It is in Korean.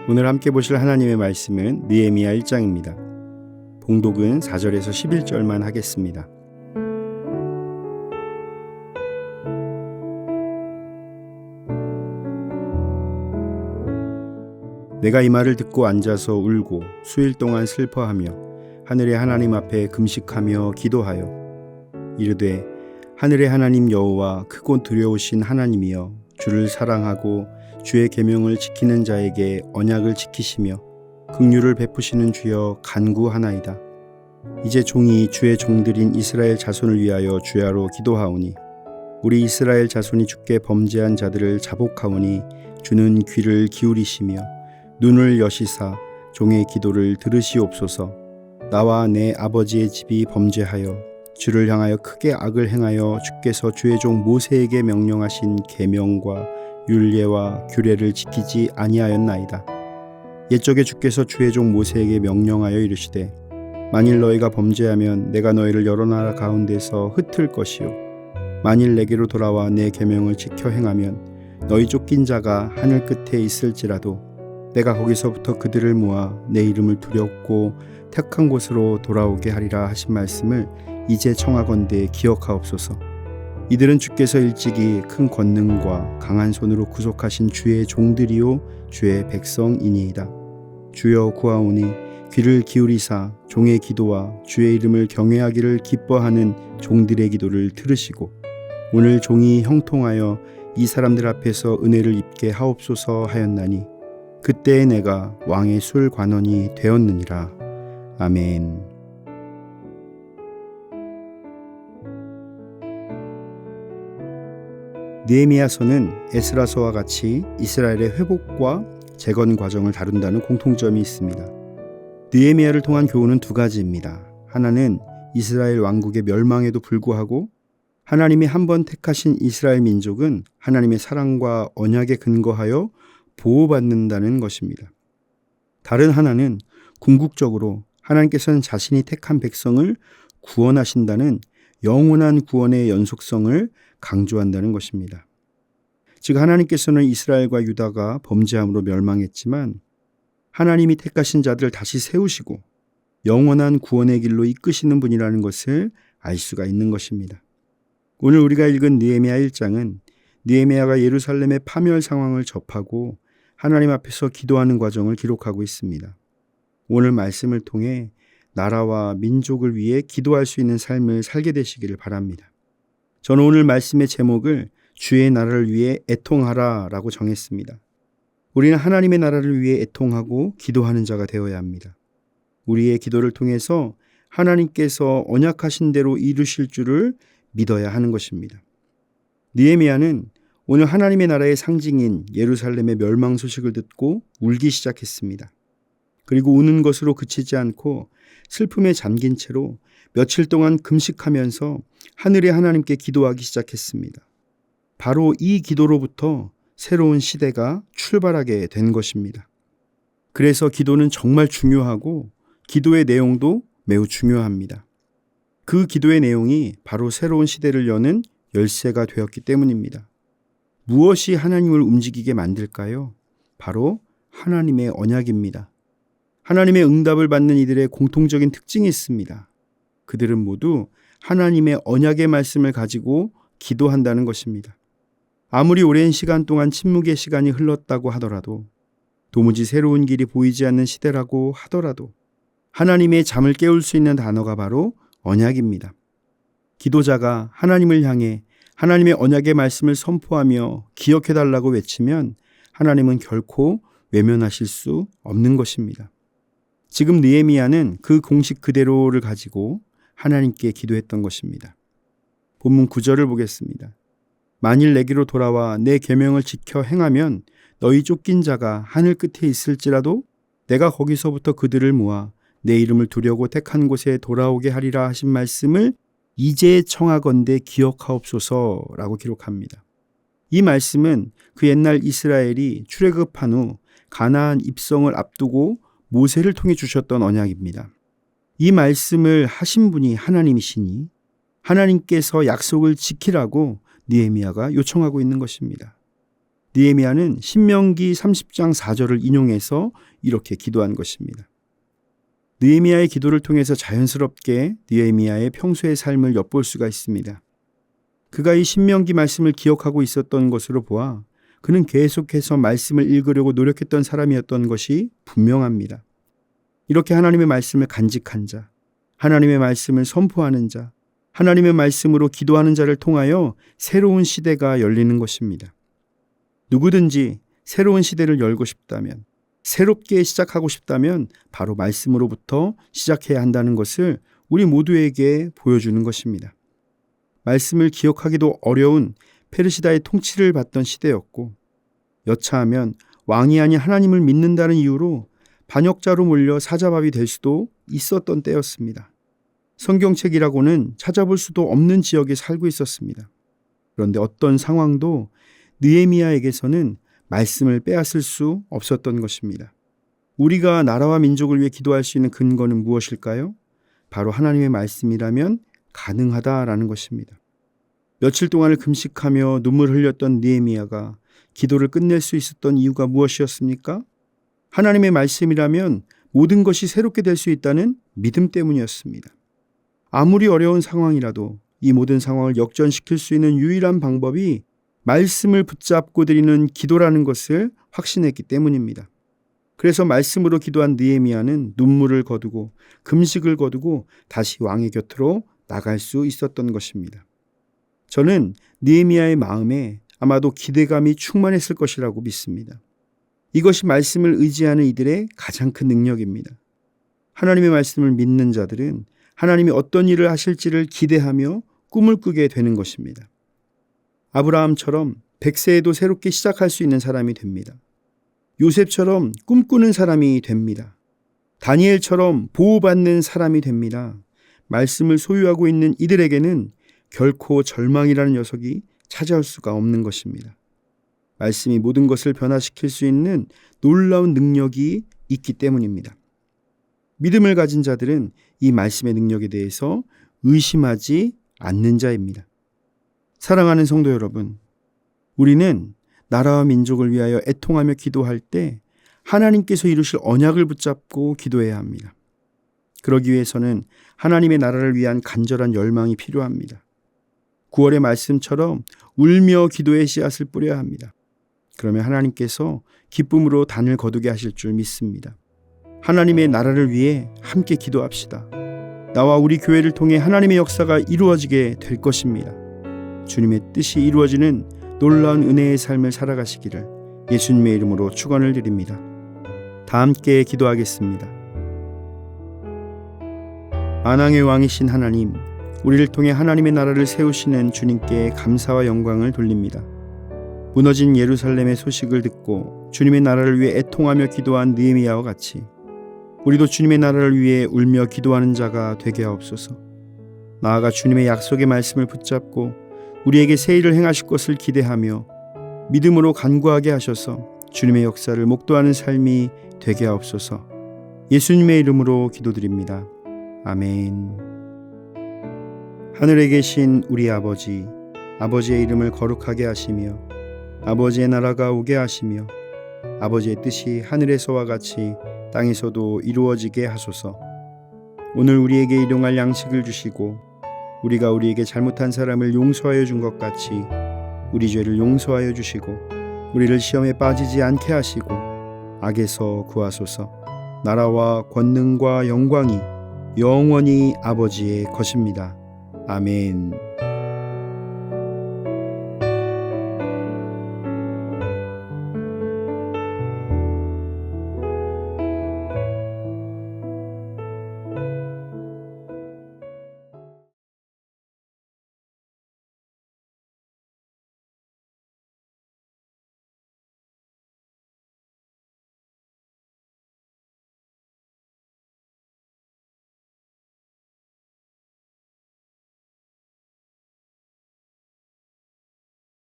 오늘 함께 보실 하나님의 말씀은 느헤미야 1장입니다. 봉독은 4절에서 11절만 하겠습니다. 내가 이 말을 듣고 앉아서 울고 수일 동안 슬퍼하며 하늘의 하나님 앞에 금식하며 기도하여 이르되 하늘의 하나님 여호와 크고 두려우신 하나님이여 주를 사랑하고 주의 계명을 지키는 자에게 언약을 지키시며 긍휼을 베푸시는 주여 간구하나이다. 이제 종이 주의 종들인 이스라엘 자손을 위하여 주야로 기도하오니 우리 이스라엘 자손이 주께 범죄한 자들을 자복하오니 주는 귀를 기울이시며 눈을 여시사 종의 기도를 들으시옵소서. 나와 내 아버지의 집이 범죄하여 주를 향하여 크게 악을 행하여 주께서 주의 종 모세에게 명령하신 계명과 율례와 규례를 지키지 아니하였나이다. 옛적에 주께서 주의 종 모세에게 명령하여 이르시되 만일 너희가 범죄하면 내가 너희를 여러 나라 가운데서 흩을 것이요 만일 내게로 돌아와 내 계명을 지켜 행하면 너희 쫓긴 자가 하늘 끝에 있을지라도 내가 거기서부터 그들을 모아 내 이름을 두렵고 택한 곳으로 돌아오게 하리라 하신 말씀을 이제 청하건대 기억하옵소서. 이들은 주께서 일찍이 큰 권능과 강한 손으로 구속하신 주의 종들이요 주의 백성이니이다. 주여 구하오니 귀를 기울이사 종의 기도와 주의 이름을 경외하기를 기뻐하는 종들의 기도를 들으시고 오늘 종이 형통하여 이 사람들 앞에서 은혜를 입게 하옵소서 하였나니 그때에 내가 왕의 술 관원이 되었느니라. 아멘. 느헤미야서는 에스라서와 같이 이스라엘의 회복과 재건 과정을 다룬다는 공통점이 있습니다. 느헤미야를 통한 교훈은 두 가지입니다. 하나는 이스라엘 왕국의 멸망에도 불구하고 하나님이 한번 택하신 이스라엘 민족은 하나님의 사랑과 언약에 근거하여 보호받는다는 것입니다. 다른 하나는 궁극적으로 하나님께서는 자신이 택한 백성을 구원하신다는 영원한 구원의 연속성을 강조한다는 것입니다. 즉 하나님께서는 이스라엘과 유다가 범죄함으로 멸망했지만 하나님이 택하신 자들을 다시 세우시고 영원한 구원의 길로 이끄시는 분이라는 것을 알 수가 있는 것입니다. 오늘 우리가 읽은 느헤미야 1장은 느헤미야가 예루살렘의 파멸 상황을 접하고 하나님 앞에서 기도하는 과정을 기록하고 있습니다. 오늘 말씀을 통해 나라와 민족을 위해 기도할 수 있는 삶을 살게 되시기를 바랍니다. 저는 오늘 말씀의 제목을 주의 나라를 위해 애통하라 라고 정했습니다. 우리는 하나님의 나라를 위해 애통하고 기도하는 자가 되어야 합니다. 우리의 기도를 통해서 하나님께서 언약하신 대로 이루실 줄을 믿어야 하는 것입니다. 느헤미야는 오늘 하나님의 나라의 상징인 예루살렘의 멸망 소식을 듣고 울기 시작했습니다. 그리고 우는 것으로 그치지 않고 슬픔에 잠긴 채로 며칠 동안 금식하면서 하늘의 하나님께 기도하기 시작했습니다. 바로 이 기도로부터 새로운 시대가 출발하게 된 것입니다. 그래서 기도는 정말 중요하고 기도의 내용도 매우 중요합니다. 그 기도의 내용이 바로 새로운 시대를 여는 열쇠가 되었기 때문입니다. 무엇이 하나님을 움직이게 만들까요? 바로 하나님의 언약입니다. 하나님의 응답을 받는 이들의 공통적인 특징이 있습니다. 그들은 모두 하나님의 언약의 말씀을 가지고 기도한다는 것입니다. 아무리 오랜 시간 동안 침묵의 시간이 흘렀다고 하더라도 도무지 새로운 길이 보이지 않는 시대라고 하더라도 하나님의 잠을 깨울 수 있는 단어가 바로 언약입니다. 기도자가 하나님을 향해 하나님의 언약의 말씀을 선포하며 기억해달라고 외치면 하나님은 결코 외면하실 수 없는 것입니다. 지금 느헤미야는 그 공식 그대로를 가지고 하나님께 기도했던 것입니다. 본문 9절을 보겠습니다. 만일 내게로 돌아와 내 계명을 지켜 행하면 너희 쫓긴 자가 하늘 끝에 있을지라도 내가 거기서부터 그들을 모아 내 이름을 두려고 택한 곳에 돌아오게 하리라 하신 말씀을 이제 청하건대 기억하옵소서라고 기록합니다. 이 말씀은 그 옛날 이스라엘이 출애굽한 후 가나안 입성을 앞두고 모세를 통해 주셨던 언약입니다. 이 말씀을 하신 분이 하나님이시니 하나님께서 약속을 지키라고 느헤미야가 요청하고 있는 것입니다. 느헤미야는 신명기 30장 4절을 인용해서 이렇게 기도한 것입니다. 느헤미야의 기도를 통해서 자연스럽게 느헤미야의 평소의 삶을 엿볼 수가 있습니다. 그가 이 신명기 말씀을 기억하고 있었던 것으로 보아 그는 계속해서 말씀을 읽으려고 노력했던 사람이었던 것이 분명합니다. 이렇게 하나님의 말씀을 간직한 자, 하나님의 말씀을 선포하는 자, 하나님의 말씀으로 기도하는 자를 통하여 새로운 시대가 열리는 것입니다. 누구든지 새로운 시대를 열고 싶다면, 새롭게 시작하고 싶다면 바로 말씀으로부터 시작해야 한다는 것을 우리 모두에게 보여주는 것입니다. 말씀을 기억하기도 어려운 페르시다의 통치를 받던 시대였고, 여차하면 왕이 아닌 하나님을 믿는다는 이유로 반역자로 몰려 사자밥이 될 수도 있었던 때였습니다. 성경책이라고는 찾아볼 수도 없는 지역에 살고 있었습니다. 그런데 어떤 상황도 느헤미야에게서는 말씀을 빼앗을 수 없었던 것입니다. 우리가 나라와 민족을 위해 기도할 수 있는 근거는 무엇일까요? 바로 하나님의 말씀이라면 가능하다라는 것입니다. 며칠 동안을 금식하며 눈물을 흘렸던 느헤미야가 기도를 끝낼 수 있었던 이유가 무엇이었습니까? 하나님의 말씀이라면 모든 것이 새롭게 될 수 있다는 믿음 때문이었습니다. 아무리 어려운 상황이라도 이 모든 상황을 역전시킬 수 있는 유일한 방법이 말씀을 붙잡고 드리는 기도라는 것을 확신했기 때문입니다. 그래서 말씀으로 기도한 느헤미야는 눈물을 거두고 금식을 거두고 다시 왕의 곁으로 나갈 수 있었던 것입니다. 저는 느헤미야의 마음에 아마도 기대감이 충만했을 것이라고 믿습니다. 이것이 말씀을 의지하는 이들의 가장 큰 능력입니다. 하나님의 말씀을 믿는 자들은 하나님이 어떤 일을 하실지를 기대하며 꿈을 꾸게 되는 것입니다. 아브라함처럼 100세에도 새롭게 시작할 수 있는 사람이 됩니다. 요셉처럼 꿈꾸는 사람이 됩니다. 다니엘처럼 보호받는 사람이 됩니다. 말씀을 소유하고 있는 이들에게는 결코 절망이라는 녀석이 찾아올 수가 없는 것입니다. 말씀이 모든 것을 변화시킬 수 있는 놀라운 능력이 있기 때문입니다. 믿음을 가진 자들은 이 말씀의 능력에 대해서 의심하지 않는 자입니다. 사랑하는 성도 여러분, 우리는 나라와 민족을 위하여 애통하며 기도할 때 하나님께서 이루실 언약을 붙잡고 기도해야 합니다. 그러기 위해서는 하나님의 나라를 위한 간절한 열망이 필요합니다. 9월의 말씀처럼 울며 기도의 씨앗을 뿌려야 합니다. 그러면 하나님께서 기쁨으로 단을 거두게 하실 줄 믿습니다. 하나님의 나라를 위해 함께 기도합시다. 나와 우리 교회를 통해 하나님의 역사가 이루어지게 될 것입니다. 주님의 뜻이 이루어지는 놀라운 은혜의 삶을 살아가시기를 예수님의 이름으로 축원을 드립니다. 다 함께 기도하겠습니다. 만왕의 왕이신 하나님, 우리를 통해 하나님의 나라를 세우시는 주님께 감사와 영광을 돌립니다. 무너진 예루살렘의 소식을 듣고 주님의 나라를 위해 애통하며 기도한 느헤미야와 같이 우리도 주님의 나라를 위해 울며 기도하는 자가 되게 하옵소서. 나아가 주님의 약속의 말씀을 붙잡고 우리에게 새 일을 행하실 것을 기대하며 믿음으로 간구하게 하셔서 주님의 역사를 목도하는 삶이 되게 하옵소서. 예수님의 이름으로 기도드립니다. 아멘. 하늘에 계신 우리 아버지, 아버지의 이름을 거룩하게 하시며 아버지의 나라가 오게 하시며 아버지의 뜻이 하늘에서와 같이 땅에서도 이루어지게 하소서. 오늘 우리에게 일용할 양식을 주시고 우리가 우리에게 잘못한 사람을 용서하여 준 것 같이 우리 죄를 용서하여 주시고 우리를 시험에 빠지지 않게 하시고 악에서 구하소서. 나라와 권능과 영광이 영원히 아버지의 것입니다. 아멘.